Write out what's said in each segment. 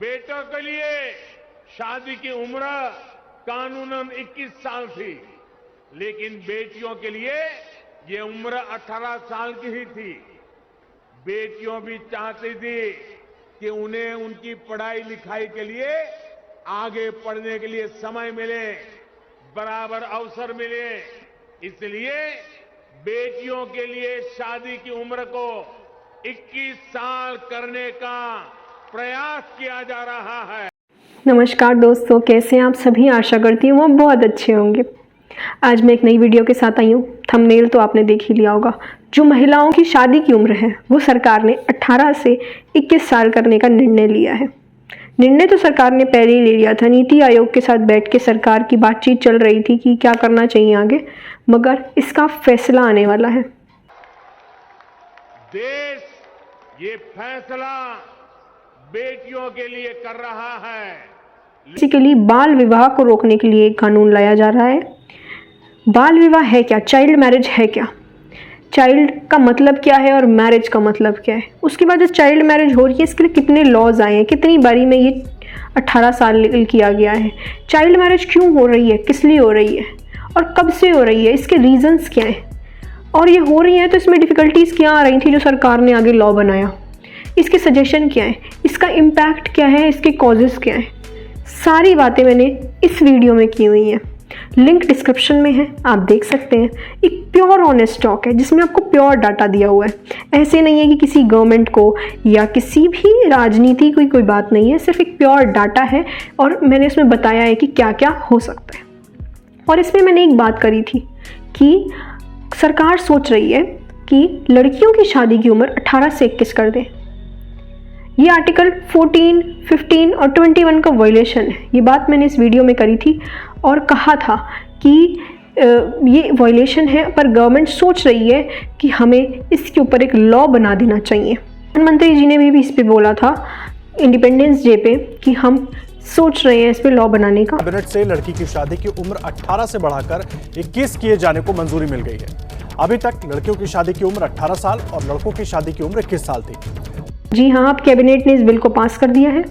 बेटों के लिए शादी की उम्र कानूनन 21 साल थी, लेकिन बेटियों के लिए ये उम्र 18 साल की ही थी। बेटियों भी चाहती थी कि उन्हें उनकी पढ़ाई लिखाई के लिए आगे पढ़ने के लिए समय मिले, बराबर अवसर मिले। इसलिए बेटियों के लिए शादी की उम्र को 21 साल करने का प्रयास किया जा रहा है। नमस्कार दोस्तों, कैसे हैं आप सभी। आशा करती हूँ वो बहुत अच्छे होंगे। आज मैं एक नई वीडियो के साथ आई हूँ। थंबनेल तो आपने देख ही लिया होगा। जो महिलाओं की शादी की उम्र है वो सरकार ने 18 से 21 साल करने का निर्णय लिया है। निर्णय तो सरकार ने पहले ही ले लिया था। नीति आयोग के साथ बैठ के सरकार की बातचीत चल रही थी कि क्या करना चाहिए आगे, मगर इसका फैसला आने वाला है। देश ये फैसला बेटियों के लिए कर रहा है। बेसिकली बाल विवाह को रोकने के लिए एक कानून लाया जा रहा है। बाल विवाह है क्या? चाइल्ड मैरिज है क्या? चाइल्ड का मतलब क्या है और मैरिज का मतलब क्या है? उसके बाद जो चाइल्ड मैरिज हो रही है इसके लिए कितने लॉज आए हैं, कितनी बारी में ये 18 साल किया गया है। चाइल्ड मैरिज क्यों हो रही है, किस लिए हो रही है और कब से हो रही है, इसके रीजंस क्या हैं, और ये हो रही है तो इसमें डिफ़िकल्टीज़ क्या आ रही थी जो सरकार ने आगे लॉ बनाया, इसके सजेशन क्या है, इसका इम्पैक्ट क्या है, इसके कॉजेज़ क्या हैं, सारी बातें मैंने इस वीडियो में की हुई हैं। लिंक डिस्क्रिप्शन में है, आप देख सकते हैं। एक प्योर ऑनेस्ट टॉक है जिसमें आपको प्योर डाटा दिया हुआ है। ऐसे नहीं है कि किसी गवर्नमेंट को या किसी भी राजनीति की कोई बात नहीं है, सिर्फ एक प्योर डाटा है और मैंने इसमें बताया है कि क्या क्या हो सकता है। और इसमें मैंने एक बात करी थी कि सरकार सोच रही है कि लड़कियों की शादी की उम्र 18 से 21 कर दे। ये आर्टिकल 14, 15 और 21 का वायलेशन है। ये बात मैंने इस वीडियो में करी थी और कहा था कि ये वायलेशन है, पर गवर्नमेंट सोच रही है कि हमें इसके ऊपर एक लॉ बना देना चाहिए। प्रधानमंत्री जी ने भी इस पे बोला था इंडिपेंडेंस डे पे कि हम सोच रहे हैं इस पे लॉ बनाने का। कैबिनेट से लड़की की शादी की उम्र 18 से बढ़ाकर 21 किए जाने को मंजूरी मिल गई है। अभी तक लड़कियों की शादी की उम्र 18 साल और लड़कों की शादी की उम्र 21 साल थी। जी हाँ, अब कैबिनेट ने इस बिल को पास कर दिया है।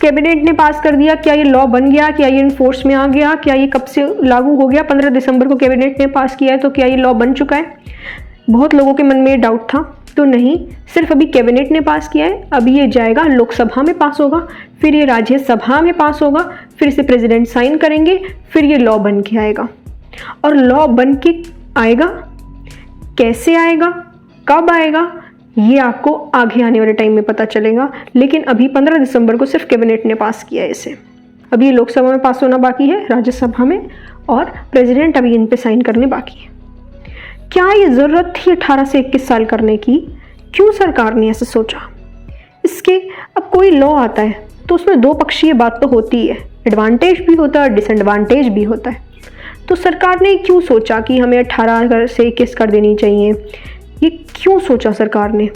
कैबिनेट ने पास कर दिया। क्या ये लॉ बन गया? क्या ये इन्फोर्स में आ गया? क्या ये कब से लागू हो गया? 15 दिसंबर को कैबिनेट ने पास किया है, तो क्या ये लॉ बन चुका है? बहुत लोगों के मन में डाउट था। तो नहीं, सिर्फ अभी कैबिनेट ने पास किया है। अभी ये जाएगा लोकसभा में पास होगा, फिर ये राज्यसभा में पास होगा, फिर इसे प्रेसिडेंट साइन करेंगे, फिर ये लॉ बन के आएगा। और लॉ बन के आएगा, कैसे आएगा, कब आएगा, ये आपको आगे आने वाले टाइम में पता चलेगा। लेकिन अभी 15 दिसंबर को सिर्फ कैबिनेट ने पास किया है इसे। अभी ये लोकसभा में पास होना बाकी है, राज्यसभा में, और प्रेसिडेंट अभी इन पे साइन करने बाकी है। क्या ये ज़रूरत थी 18 से 21 साल करने की? क्यों सरकार ने ऐसा सोचा? इसके अब कोई लॉ आता है तो उसमें दो पक्षीय बात तो होती है, एडवांटेज भी होता है और डिसएडवांटेज भी होता है। तो सरकार ने क्यों सोचा कि हमें 18 से 21 कर देनी चाहिए? ये क्यों सोचा सरकार ने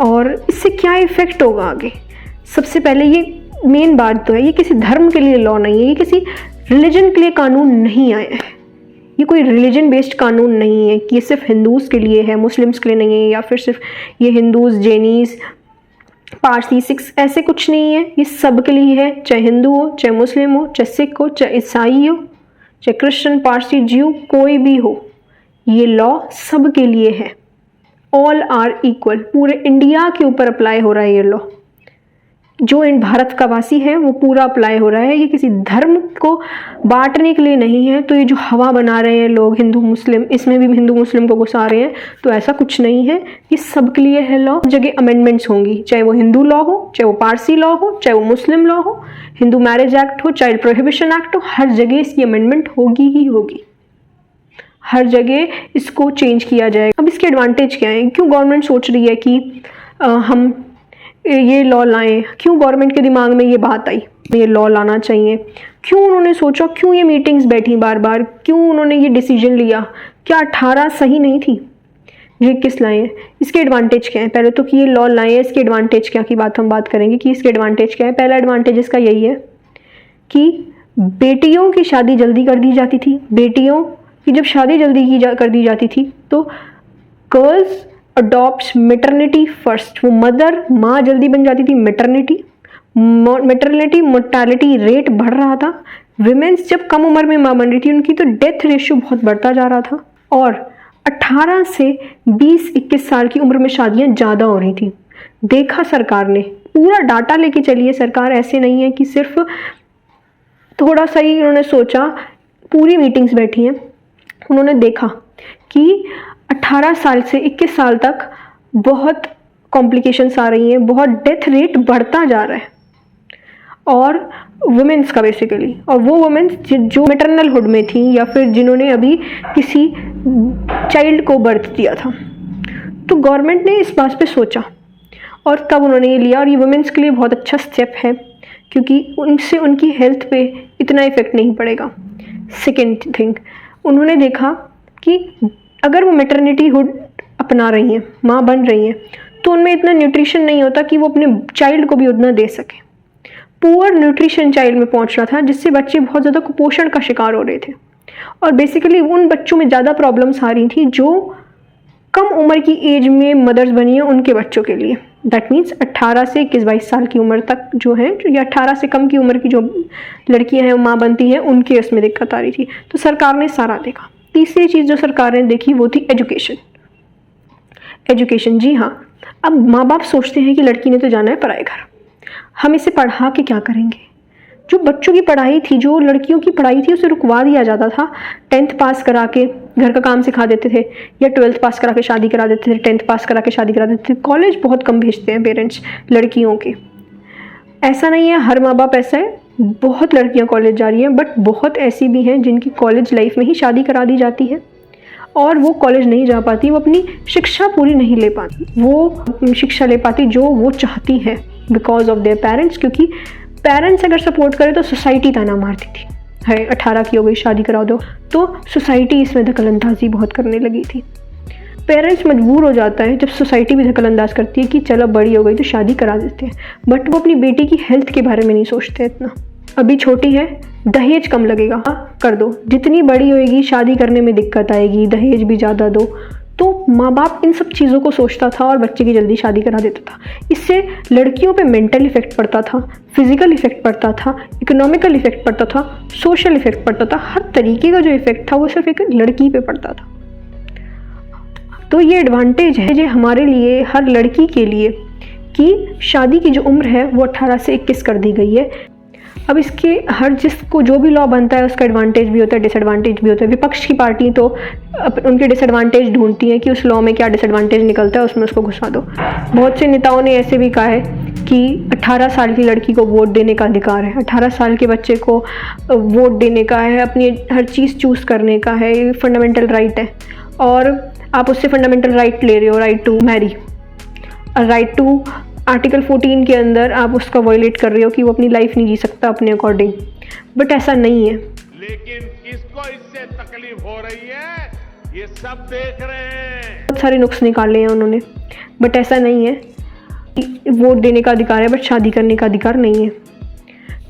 और इससे क्या इफेक्ट होगा आगे? सबसे पहले ये मेन बात तो है, ये किसी धर्म के लिए लॉ नहीं है, ये किसी रिलीजन के लिए कानून नहीं आया है। ये कोई रिलीजन बेस्ड कानून नहीं है कि ये सिर्फ हिंदूज़ के लिए है, मुस्लिम्स के लिए नहीं है, या फिर सिर्फ ये हिंदूज़, जैनीज़, पारसी, सिख्स, ऐसे कुछ नहीं है। ये सब के लिए है, चाहे हिंदू हो, चाहे मुस्लिम हो, चाहे सिख हो, चाहे ईसाई हो, चाहे क्रिश्चियन, पारसी, ज्यू, कोई भी हो, ये लॉ सब के लिए है। ऑल आर इक्वल, पूरे इंडिया के ऊपर अप्लाई हो रहा है ये लॉ। जो इन भारत का वासी है वो पूरा अप्लाई हो रहा है। ये किसी धर्म को बांटने के लिए नहीं है। तो ये जो हवा बना रहे हैं लोग हिंदू मुस्लिम, इसमें भी हिंदू मुस्लिम को घुसा रहे हैं, तो ऐसा कुछ नहीं है। ये सब के लिए है लॉ। जगह अमेंडमेंट्स होंगी, चाहे वो हिंदू लॉ हो, चाहे वो पारसी लॉ हो, चाहे वो मुस्लिम लॉ हो, हिंदू मैरिज एक्ट हो, चाइल्ड प्रोहिबिशन एक्ट हो, हर जगह इसकी अमेंडमेंट होगी ही होगी। हर जगह इसको चेंज किया जाएगा। अब इसके एडवांटेज क्या है? क्यों गवर्नमेंट सोच रही है कि हम ये लॉ लाएं? क्यों गवर्नमेंट के दिमाग में ये बात आई ये लॉ लाना चाहिए? क्यों उन्होंने सोचा? क्यों ये मीटिंग्स बैठी बार बार? क्यों उन्होंने ये डिसीजन लिया? क्या 18 सही नहीं थी? ये किस लाए हैं? इसके एडवांटेज क्या है? पहले तो कि ये लॉ लाए हैं, इसके एडवांटेज क्या की बात हम बात करेंगे कि इसके एडवांटेज क्या है। पहला एडवांटेज इसका यही है कि बेटियों की शादी जल्दी कर दी जाती थी। बेटियों की जब शादी जल्दी कर दी जाती थी तो गर्ल्स अडॉप्ट मेटर्निटी फर्स्ट, वो मदर माँ जल्दी बन जाती थी, मेटर्निटी, मैटरनिटी मोर्टालिटी रेट बढ़ रहा था, विमेंस जब कम उम्र में मां बन रही थी उनकी तो डेथ रेशियो बहुत बढ़ता जा रहा था, और 18 से 20-21 साल की उम्र में शादियां ज़्यादा हो रही थी। देखा सरकार ने, पूरा डाटा लेके चलिए सरकार, ऐसे नहीं है कि सिर्फ थोड़ा सा ही उन्होंने सोचा, पूरी मीटिंग्स बैठी हैं, उन्होंने देखा कि 18 साल से 21 साल तक बहुत कॉम्प्लिकेशंस आ रही हैं, बहुत डेथ रेट बढ़ता जा रहा है, और वुमेंस का बेसिकली, और वो वुमेंस जो मैटरनल हुड में थी या फिर जिन्होंने अभी किसी चाइल्ड को बर्थ दिया था। तो गवर्नमेंट ने इस बात पे सोचा और तब उन्होंने ये लिया, और ये वुमेंस के लिए बहुत अच्छा स्टेप है क्योंकि उनसे उनकी हेल्थ पे इतना इफेक्ट नहीं पड़ेगा। सेकेंड थिंग, उन्होंने देखा कि अगर वो मैटरनिटी हुड अपना रही हैं, माँ बन रही हैं, तो उनमें इतना न्यूट्रिशन नहीं होता कि वो अपने चाइल्ड को भी उतना दे सके। पुअर न्यूट्रिशन चाइल्ड में पहुंच रहा था, जिससे बच्चे बहुत ज़्यादा कुपोषण का शिकार हो रहे थे, और बेसिकली उन बच्चों में ज़्यादा प्रॉब्लम्स आ रही थी जो कम उम्र की एज में मदर्स बनी हैं, उनके बच्चों के लिए। दैट मीन्स 18 से 21-22 साल की उम्र तक जो है, या 18 से कम की उम्र की जो लड़कियां हैं वो माँ बनती हैं, उनके उसमें दिक्कत आ रही थी। तो सरकार ने सारा देखा। तीसरी चीज़ जो सरकार ने देखी वो थी एजुकेशन। एजुकेशन, जी हाँ, अब माँ बाप सोचते हैं कि लड़की ने तो जाना है पराए घर, हम इसे पढ़ा के क्या करेंगे। जो बच्चों की पढ़ाई थी, जो लड़कियों की पढ़ाई थी, उसे रुकवा दिया जाता था। 10th पास करा के घर का काम सिखा देते थे, या 12th पास करा के शादी करा देते थे, 10th पास करा के शादी करा देते थे। कॉलेज बहुत कम भेजते हैं पेरेंट्स लड़कियों के। ऐसा नहीं है हर माँ बाप ऐसा है, बहुत लड़कियाँ कॉलेज जा रही हैं, बट बहुत ऐसी भी हैं जिनकी कॉलेज लाइफ में ही शादी करा दी जाती है और वो कॉलेज नहीं जा पाती, वो अपनी शिक्षा पूरी नहीं ले पाती, वो शिक्षा ले पाती जो वो चाहती है बिकॉज ऑफ देयर पेरेंट्स। क्योंकि पेरेंट्स अगर सपोर्ट करे तो सोसाइटी ताना मारती थी, है 18 की हो गई शादी करा दो, तो सोसाइटी इसमें दखलंदाजी बहुत करने लगी थी। पेरेंट्स मजबूर हो जाता है जब सोसाइटी भी दखलंदाज करती है कि चलो बड़ी हो गई तो शादी करा देते हैं, बट वो अपनी बेटी की हेल्थ के बारे में नहीं सोचते इतना। अभी छोटी है, दहेज कम लगेगा, कर दो, जितनी बड़ी होएगी शादी करने में दिक्कत आएगी, दहेज भी ज़्यादा दो। तो माँ बाप इन सब चीज़ों को सोचता था और बच्चे की जल्दी शादी करा देता था। इससे लड़कियों पे मेंटल इफेक्ट पड़ता था, फिजिकल इफेक्ट पड़ता था, इकोनॉमिकल इफेक्ट पड़ता था, सोशल इफेक्ट पड़ता था। हर तरीके का जो इफेक्ट था वो सिर्फ एक लड़की पे पड़ता था। तो ये एडवांटेज है जो हमारे लिए, हर लड़की के लिए, कि शादी की जो उम्र है वो 18 से 21 कर दी गई है। अब इसके हर जिसको जो भी लॉ बनता है उसका एडवांटेज भी होता है, डिसएडवांटेज भी होता है। विपक्ष की पार्टी तो उनके डिसएडवांटेज ढूंढती है कि उस लॉ में क्या डिसएडवांटेज निकलता है, उसमें उसको घुसा दो। बहुत से नेताओं ने ऐसे भी कहा है कि 18 साल की लड़की को वोट देने का अधिकार है, 18 साल के बच्चे को वोट देने का है, अपनी हर चीज़ चूज़ करने का है, ये फंडामेंटल राइट है। और आप उससे फंडामेंटल राइट ले रहे हो, right to marry, right to article 14 के अंदर आप उसका वायलेट कर रहे हो कि वो अपनी लाइफ नहीं जी सकता अपने अकॉर्डिंग। बट ऐसा नहीं है। लेकिन किसको इससे तकलीफ हो रही है ये सब देख रहे हैं। बहुत सारे नुक्स निकाले हैं उन्होंने, बट ऐसा नहीं है कि वोट देने का अधिकार है बट शादी करने का अधिकार नहीं है।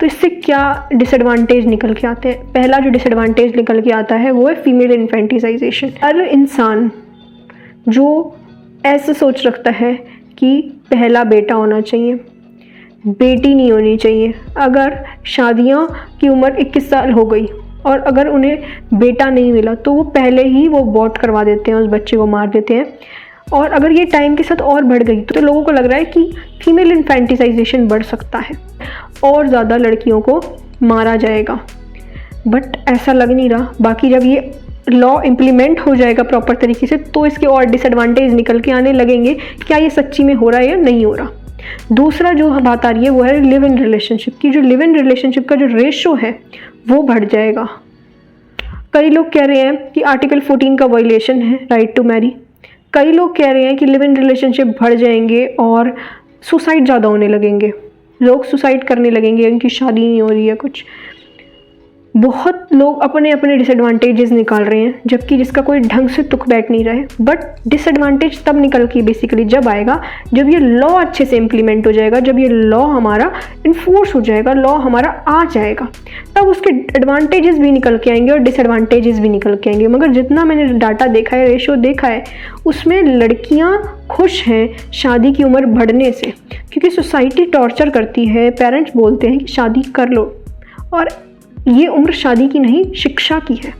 तो इससे क्या डिसएडवांटेज निकल के आते हैं? पहला जो डिसएडवांटेज निकल के आता है वो है फीमेल इन्फेंटिसाइजेशन। हर इंसान जो ऐसे सोच रखता है कि पहला बेटा होना चाहिए, बेटी नहीं होनी चाहिए। अगर शादियां की उम्र 21 साल हो गई और अगर उन्हें बेटा नहीं मिला तो वो पहले ही वो अबॉर्ट करवा देते हैं, उस बच्चे को मार देते हैं। और अगर ये टाइम के साथ और बढ़ गई तो लोगों को लग रहा है कि फीमेल इन्फेंटिसाइजेशन बढ़ सकता है और ज़्यादा लड़कियों को मारा जाएगा, बट ऐसा लग नहीं रहा। बाकी जब ये लॉ इम्प्लीमेंट हो जाएगा प्रॉपर तरीके से तो इसके और डिसएडवांटेज निकल के आने लगेंगे, क्या ये सच्ची में हो रहा है या नहीं हो रहा। दूसरा जो बात आ रही है वो है लिव इन रिलेशनशिप की। जो लिव इन रिलेशनशिप का जो रेशो है वो बढ़ जाएगा। कई लोग कह रहे हैं कि आर्टिकल 14 का वायलेशन है, राइट टू मैरी। कई लोग कह रहे हैं कि लिव इन रिलेशनशिप बढ़ जाएंगे और सुसाइड ज़्यादा होने लगेंगे, लोग सुसाइड करने लगेंगे, उनकी शादी नहीं हो रही है कुछ। बहुत लोग अपने अपने डिसएडवांटेजेस निकाल रहे हैं, जबकि जिसका कोई ढंग से तुक बैठ नहीं रहा है। बट डिसएडवांटेज तब निकल के बेसिकली जब आएगा जब ये लॉ अच्छे से इम्प्लीमेंट हो जाएगा, जब ये लॉ हमारा इन्फोर्स हो जाएगा, लॉ हमारा आ जाएगा, तब उसके एडवांटेजेस भी निकल के आएंगे और डिसएडवांटेजेस भी निकल के आएंगे। मगर जितना मैंने डाटा देखा है, रेशो देखा है, उसमें लड़कियां खुश हैं शादी की उम्र बढ़ने से, क्योंकि सोसाइटी टॉर्चर करती है, पेरेंट्स बोलते हैं कि शादी कर लो, और ये उम्र शादी की नहीं शिक्षा की है।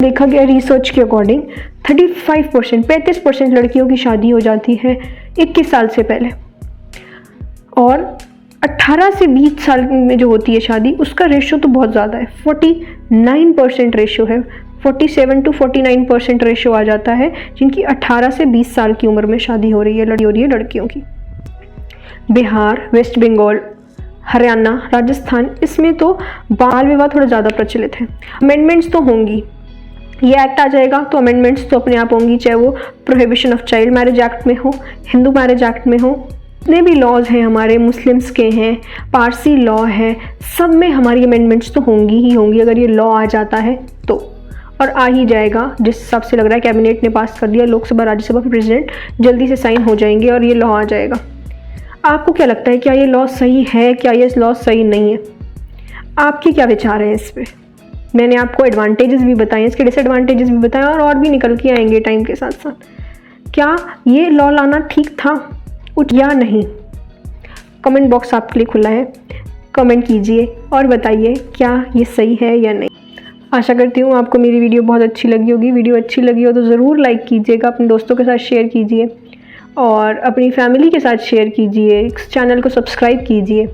देखा गया रिसर्च के अकॉर्डिंग 35% लड़कियों की शादी हो जाती है 21 साल से पहले, और 18 से 20 साल में जो होती है शादी, उसका रेशो तो बहुत ज़्यादा है, 49% रेशो है। 47 to 49% रेशो आ जाता है जिनकी 18 से 20 साल की उम्र में शादी हो रही है लड़कियों की। बिहार, वेस्ट बंगाल, हरियाणा, राजस्थान, इसमें तो बाल विवाह थोड़ा ज़्यादा प्रचलित है। अमेंडमेंट्स तो होंगी, ये एक्ट आ जाएगा तो अमेंडमेंट्स तो अपने आप होंगी, चाहे वो prohibition of child marriage act में हो, हिंदू मैरिज एक्ट में हो, जितने भी लॉज हैं हमारे, मुस्लिम्स के हैं, पारसी लॉ है, सब में हमारी अमेंडमेंट्स तो होंगी ही होंगी अगर ये लॉ आ जाता है तो, और आ ही जाएगा जिस हिसाब से लग रहा है। कैबिनेट ने पास कर दिया, लोकसभा राज्यसभा के प्रेसिडेंट जल्दी से साइन हो जाएंगे और ये लॉ आ जाएगा। आपको क्या लगता है, क्या ये लॉ सही है, क्या ये लॉ सही नहीं है? आपके क्या विचार हैं इस पर? मैंने आपको एडवांटेजेस भी बताए, इसके डिसएडवांटेजेस भी बताए, और भी निकल के आएंगे टाइम के साथ साथ। क्या ये लॉ लाना ठीक था या नहीं? कमेंट बॉक्स आपके लिए खुला है, कमेंट कीजिए और बताइए क्या ये सही है या नहीं। आशा करती हूँ आपको मेरी वीडियो बहुत अच्छी लगी होगी। वीडियो अच्छी लगी हो तो ज़रूर लाइक कीजिएगा, अपने दोस्तों के साथ शेयर कीजिए और अपनी फैमिली के साथ शेयर कीजिए, इस चैनल को सब्सक्राइब कीजिए।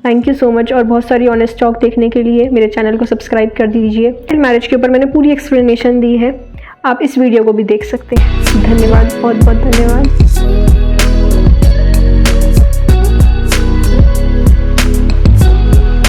Thank you so much. और बहुत सारी ऑनेस्ट टॉक देखने के लिए मेरे चैनल को सब्सक्राइब कर दीजिए। मैरिज के ऊपर मैंने पूरी एक्सप्लेनेशन दी है, आप इस वीडियो को भी देख सकते हैं। धन्यवाद, बहुत बहुत धन्यवाद।